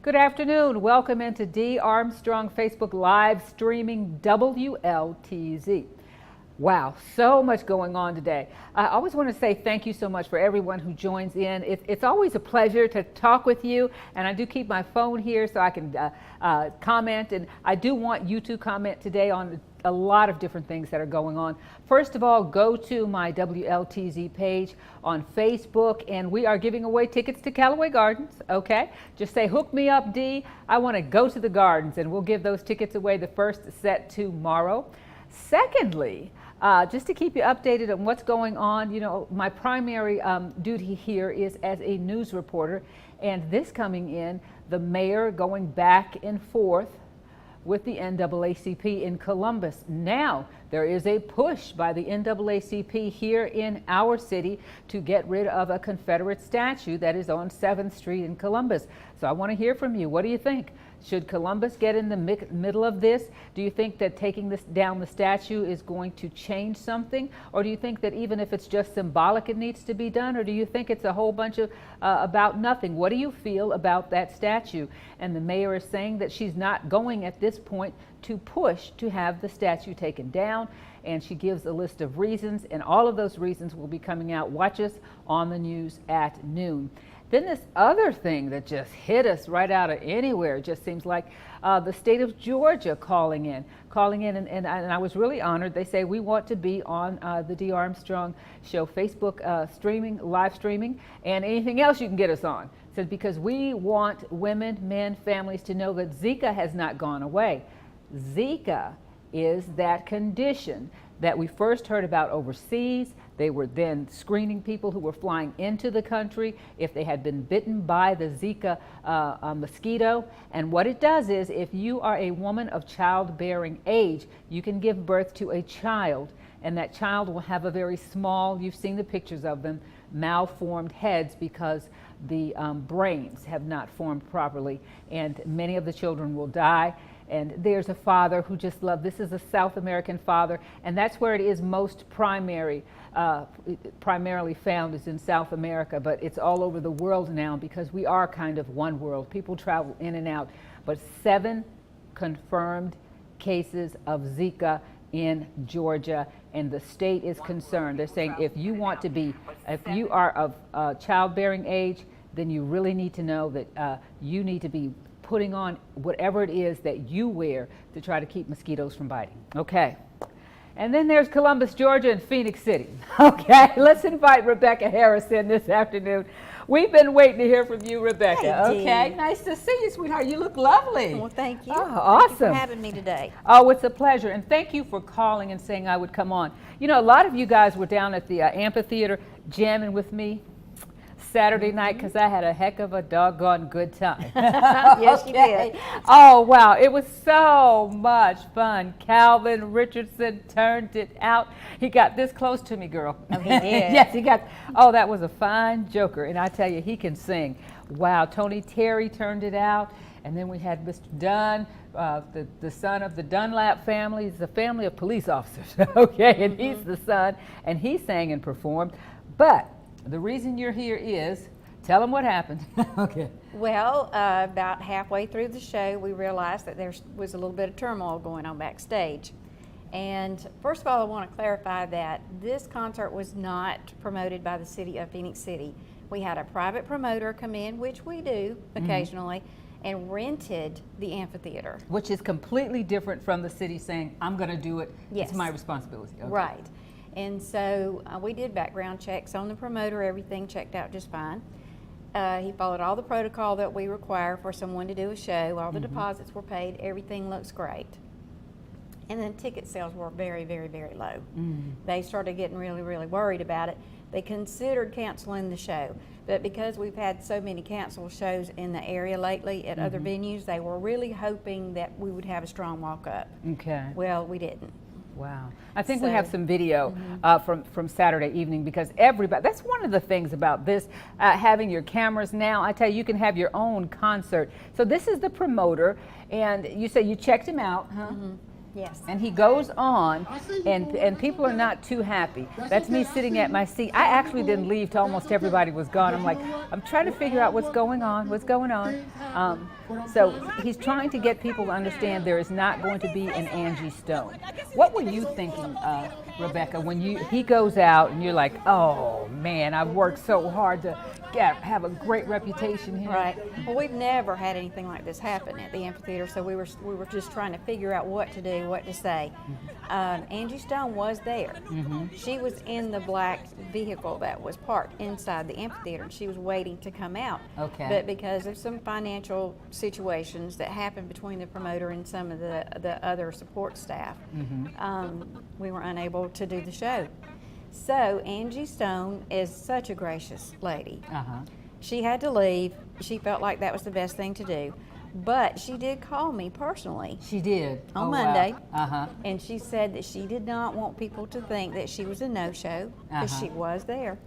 Good afternoon. Welcome into D. Armstrong Facebook Live streaming WLTZ. Wow, so much going on today. I always want to say thank you so much for everyone who joins in. It's always a pleasure to talk with you, and I do keep my phone here so I can comment, and I do want you to comment today on a lot of different things that are going on. First of all, go to my WLTZ page on Facebook, and we are giving away tickets to Callaway Gardens, okay? Just say, hook me up, D. I want to go to the gardens, and we'll give those tickets away the first set tomorrow. Secondly, just to keep you updated on what's going on, you know, my primary duty here is as a news reporter, and this coming in, the mayor going back and forth with the NAACP in Columbus. Now, there is a push by the NAACP here in our city to get rid of a Confederate statue that is on 7th Street in Columbus. So I want to hear from you. What do you think? Should Columbus get in the middle of this? Do you think that taking this down the statue is going to change something? Or do you think that even if it's just symbolic, it needs to be done? Or do you think it's a whole bunch of about nothing? What do you feel about that statue? And the mayor is saying that she's not going at this point to push to have the statue taken down. And she gives a list of reasons, and all of those reasons will be coming out. Watch us on the news at noon. Then this other thing that just hit us right out of anywhere, it just seems like the state of Georgia calling in, and I was really honored. They say we want to be on the D. Armstrong Show Facebook live streaming, and anything else you can get us on. It says because we want women, men, families to know that Zika has not gone away. Zika is that condition that we first heard about overseas. They were then screening people who were flying into the country if they had been bitten by the Zika mosquito. And what it does is, if you are a woman of childbearing age, you can give birth to a child, and that child will have a very small, you've seen the pictures of them, malformed heads because the brains have not formed properly, and many of the children will die. And there's a father who just loved, this is a South American father, and that's where it is most primarily found, is in South America, but it's all over the world now because we are kind of one world. People travel in and out, but 7 confirmed cases of Zika in Georgia, and the state is concerned. They're saying if you are of childbearing age, then you really need to know that you need to be putting on whatever it is that you wear to try to keep mosquitoes from biting. Okay. And then there's Columbus, Georgia, and Phoenix City. Okay, let's invite Rebecca Harris in this afternoon. We've been waiting to hear from you, Rebecca. Hey, okay, nice to see you, sweetheart. You look lovely. Well, thank you. Oh, awesome. Thank you for having me today. Oh, it's a pleasure. And thank you for calling and saying I would come on. You know, a lot of you guys were down at the amphitheater jamming with me Saturday night because I had a heck of a doggone good time. Yes, you did. Oh, wow. It was so much fun. Calvin Richardson turned it out. He got this close to me, girl. Oh, he did. Yes, he got. Oh, that was a fine joker. And I tell you, he can sing. Wow. Tony Terry turned it out. And then we had Mr. Dunn, the son of the Dunlap family. He's a family of police officers. Okay, and he's the son. And he sang and performed. But the reason you're here is, tell them what happened. Okay. Well, about halfway through the show, we realized that there was a little bit of turmoil going on backstage. And first of all, I want to clarify that this concert was not promoted by the city of Phoenix City. We had a private promoter come in, which we do occasionally, and rented the amphitheater. Which is completely different from the city saying, I'm going to do it. Yes. It's my responsibility. Okay. Right. And so we did background checks on the promoter. Everything checked out just fine. He followed all the protocol that we require for someone to do a show. All the deposits were paid. Everything looks great. And then ticket sales were very, very, very low. They started getting really, really worried about it. They considered canceling the show. But because we've had so many canceled shows in the area lately at other venues, they were really hoping that we would have a strong walk-up. Okay. Well, we didn't. Wow. I think we have some video from Saturday evening because everybody, that's one of the things about this, having your cameras now. I tell you, you can have your own concert. So this is the promoter, and you say you checked him out, huh? Yes. And he goes on, and people are not too happy. That's me sitting at my seat. I actually didn't leave till almost everybody was gone. I'm like, I'm trying to figure out what's going on. So he's trying to get people to understand there is not going to be an Angie Stone. What were you thinking, Rebecca, when he goes out and you're like, oh man, I've worked so hard to have a great reputation here? Right. Well, we've never had anything like this happen at the amphitheater, so we were just trying to figure out what to do, what to say. Angie Stone was there. She was in the black vehicle that was parked inside the amphitheater, and she was waiting to come out. Okay. But because of some financial situations that happened between the promoter and some of the other support staff, we were unable to do the show. So Angie Stone is such a gracious lady. She had to leave. She felt like that was the best thing to do. But she did call me personally. She did. On Monday. Wow. And she said that she did not want people to think that she was a no-show, because she was there.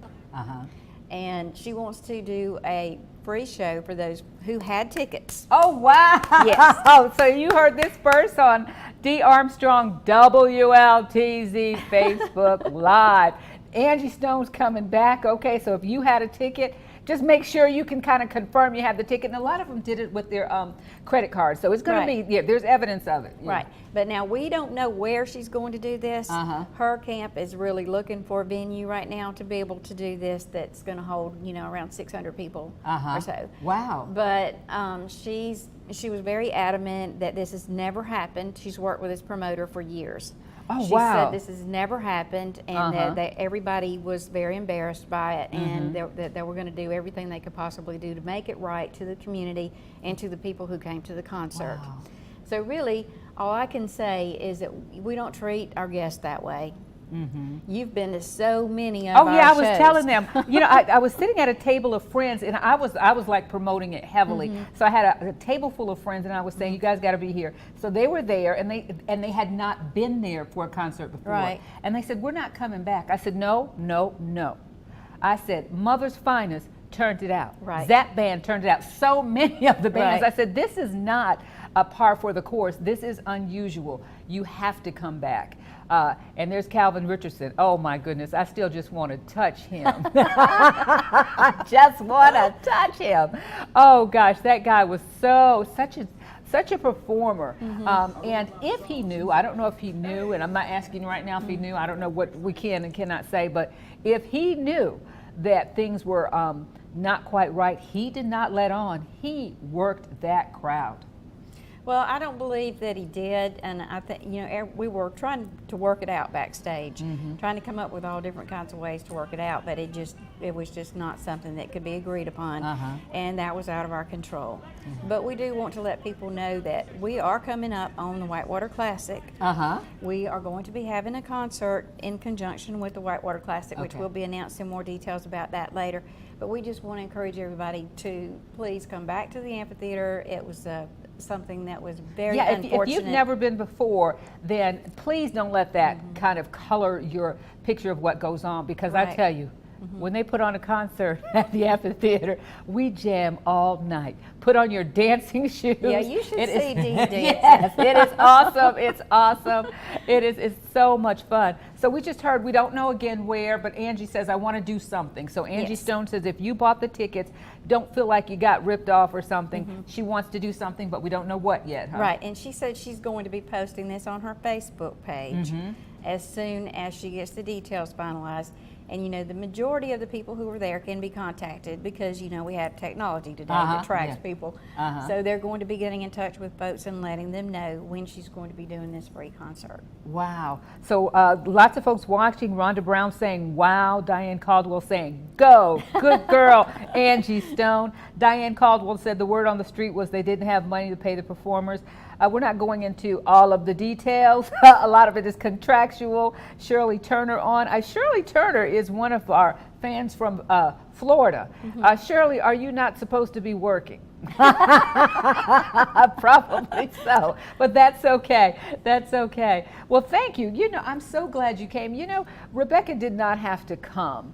And she wants to do a free show for those who had tickets. Oh, wow. Yes. So you heard this first on D. Armstrong WLTZ Facebook Live. Angie Stone's coming back. Okay, so if you had a ticket, just make sure you can kind of confirm you have the ticket. And a lot of them did it with their credit cards. So it's going to be, there's evidence of it. Right. But now we don't know where she's going to do this. Her camp is really looking for a venue right now to be able to do this that's going to hold, around 600 people or so. Wow. But she was very adamant that this has never happened. She's worked with this promoter for years. Oh, she wow. said this has never happened, and that everybody was very embarrassed by it, and that they were going to do everything they could possibly do to make it right to the community and to the people who came to the concert. Wow. So really, all I can say is that we don't treat our guests that way. You've been to so many of our I was shows. telling them. I was sitting at a table of friends, and I was like promoting it heavily. So I had a table full of friends, and I was saying, you guys got to be here. So they were there, and they had not been there for a concert before. Right. And they said, we're not coming back. I said, no, no, no. I said, Mother's Finest turned it out. Right. That band turned it out. So many of the bands. Right. I said, this is not a par for the course. This is unusual. You have to come back. And there's Calvin Richardson. Oh my goodness, I still just want to touch him. I just want to touch him. Oh gosh, that guy was such a performer. And if he knew, I don't know if he knew, and I'm not asking right now if he knew, I don't know what we can and cannot say, but if he knew that things were not quite right, he did not let on. He worked that crowd. Well, I don't believe that he did, and I think, we were trying to work it out backstage, trying to come up with all different kinds of ways to work it out, but it was just not something that could be agreed upon, and that was out of our control. But we do want to let people know that we are coming up on the Whitewater Classic. We are going to be having a concert in conjunction with the Whitewater Classic, which we'll be announcing more details about that later. But we just want to encourage everybody to please come back to the amphitheater. It was something that was very unfortunate. If you've never been before, then please don't let that kind of color your picture of what goes on, because I tell you, when they put on a concert at the amphitheater, we jam all night. Put on your dancing shoes. Yeah, you should see Dee dance. Yes, it is awesome. It's awesome. It's so much fun. So we just heard, we don't know again where, but Angie says, I want to do something. So Angie Stone says, if you bought the tickets, don't feel like you got ripped off or something. She wants to do something, but we don't know what yet. Right, and she said she's going to be posting this on her Facebook page as soon as she gets the details finalized. And the majority of the people who are there can be contacted, because we have technology today that tracks people. So they're going to be getting in touch with folks and letting them know when she's going to be doing this free concert. Wow. So lots of folks watching. Rhonda Brown saying, wow. Diane Caldwell saying, go. Good girl, Angie Stone. Diane Caldwell said the word on the street was they didn't have money to pay the performers. We're not going into all of the details. A lot of it is contractual. Shirley Turner on. Shirley Turner is one of our fans from Florida. Shirley, are you not supposed to be working? Probably so, but that's okay. That's okay. Well, thank you. I'm so glad you came. Rebecca did not have to come.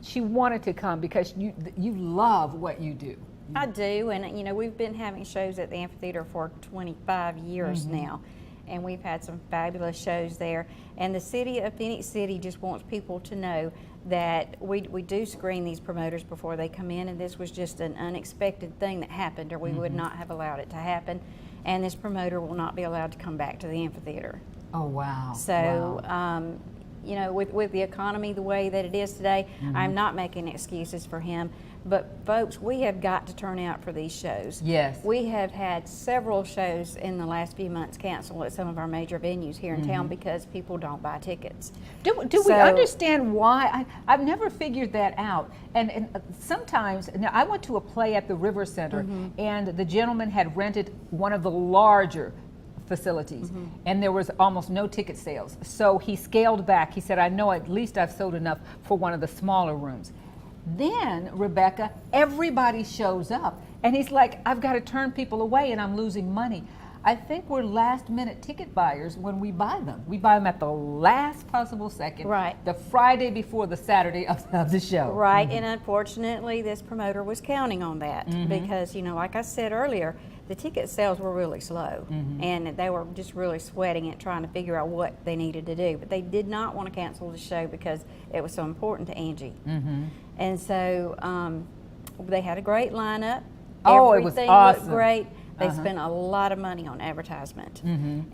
She wanted to come because you love what you do. I do, and we've been having shows at the amphitheater for 25 years now, and we've had some fabulous shows there. And the city of Phoenix City just wants people to know that we do screen these promoters before they come in, and this was just an unexpected thing that happened, or we would not have allowed it to happen. And this promoter will not be allowed to come back to the amphitheater. Oh, wow. So, wow. You know, with the economy the way that it is today, I'm not making excuses for him. But folks, we have got to turn out for these shows. Yes. We have had several shows in the last few months cancel at some of our major venues here in town because people don't buy tickets. Do we understand why? I've never figured that out. And sometimes, now I went to a play at the River Center, and the gentleman had rented one of the larger facilities, and there was almost no ticket sales. So he scaled back. He said, I know at least I've sold enough for one of the smaller rooms. Then, Rebecca, everybody shows up, and he's like, I've got to turn people away and I'm losing money. I think we're last minute ticket buyers when we buy them. We buy them at the last possible second, Right. the Friday before the Saturday of the show. Right, and unfortunately this promoter was counting on that because, you know, like I said earlier, the ticket sales were really slow and they were just really sweating it, trying to figure out what they needed to do. But they did not want to cancel the show because it was so important to Angie. And so they had a great lineup. Oh, it was Everything awesome. looked great. They spent a lot of money on advertisement,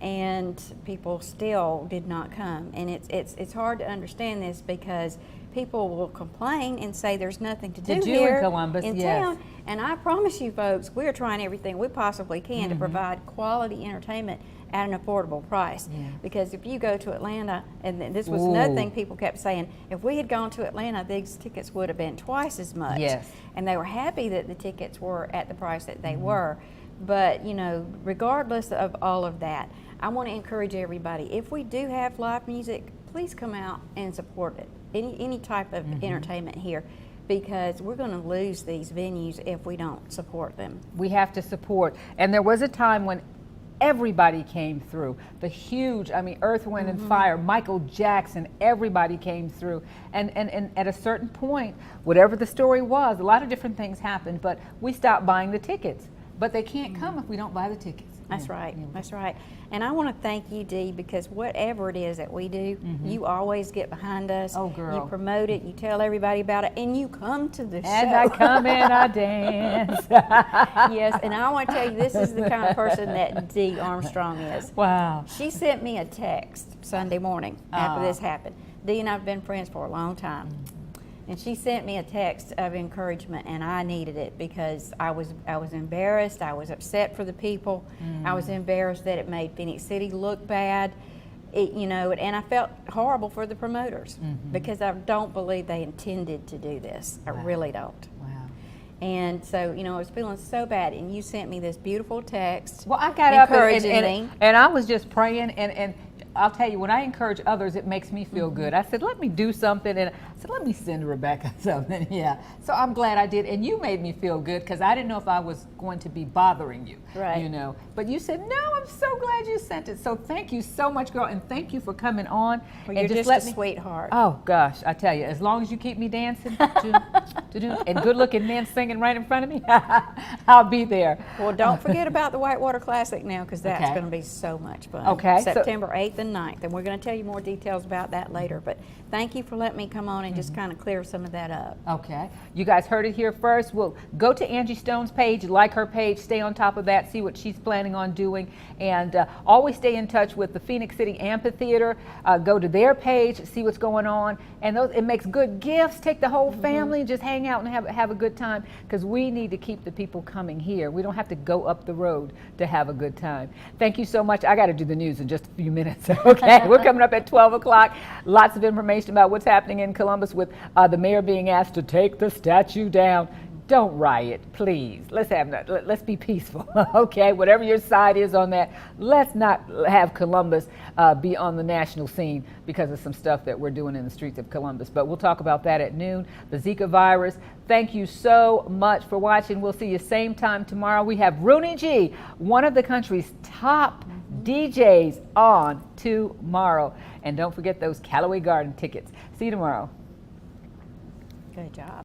and people still did not come. And it's hard to understand this because people will complain and say there's nothing to do here in Columbus, in yes. town. And I promise you, folks, we're trying everything we possibly can to provide quality entertainment at an affordable price. Yeah. Because if you go to Atlanta, and this was another thing people kept saying, if we had gone to Atlanta, these tickets would have been twice as much. Yes. And they were happy that the tickets were at the price that they were. But, you know, regardless of all of that, I want to encourage everybody, if we do have live music, please come out and support it. Any type of entertainment here, because we're going to lose these venues if we don't support them. We have to support. And there was a time when everybody came through. The huge, I mean, Earth, Wind and Fire, Michael Jackson, everybody came through. And at a certain point, whatever the story was, a lot of different things happened, but we stopped buying the tickets. But they can't come if we don't buy the tickets. That's right. That's right. And I want to thank you, Dee, because whatever it is that we do, you always get behind us. Oh, girl. You promote it, you tell everybody about it, and you come to the show. And I come and I dance. Yes, and I want to tell you, this is the kind of person that Dee Armstrong is. Wow. She sent me a text Sunday morning after this happened. Dee and I have been friends for a long time. And she sent me a text of encouragement, and I needed it because I was embarrassed. I was upset for the people. I was embarrassed that it made Phoenix City look bad. You know, and I felt horrible for the promoters because I don't believe they intended to do this. I really don't. Wow. And so, you know, I was feeling so bad, and you sent me this beautiful text. Well, I got up encouraging me. and I was just praying, and I'll tell you, when I encourage others, it makes me feel good. I said, let me do something, and I said, let me send Rebecca something, yeah. So I'm glad I did, and you made me feel good, because I didn't know if I was going to be bothering you, you know. But you said, no, I'm so glad you sent it. So thank you so much, girl, and thank you for coming on. Well, and you're just a sweetheart. Oh, gosh, I tell you, as long as you keep me dancing, and good-looking men singing right in front of me, I'll be there. Well, don't forget about the Whitewater Classic now, because that's going to be so much fun. Okay. September 8th and 9th, and we're going to tell you more details about that later. But thank you for letting me come on and just kind of clear some of that up. Okay. You guys heard it here first. We'll go to Angie Stone's page, like her page, stay on top of that, see what she's planning on doing, and always stay in touch with the Phoenix City Amphitheater. Go to their page, see what's going on, and it makes good gifts. Take the whole family, just hang out and have a good time, because we need to keep the people coming here. We don't have to go up the road to have a good time. Thank you so much. I got to do the news in just a few minutes. Okay, we're coming up at 12 o'clock. Lots of information about what's happening in Columbus with the mayor being asked to take the statue down. Don't riot, please. Let's be peaceful, okay? Whatever your side is on that, let's not have Columbus be on the national scene because of some stuff that we're doing in the streets of Columbus. But we'll talk about that at noon. The Zika virus. Thank you so much for watching. We'll see you same time tomorrow. We have Rooney G, one of the country's top DJs, on tomorrow. And don't forget those Callaway Garden tickets. See you tomorrow. Good job.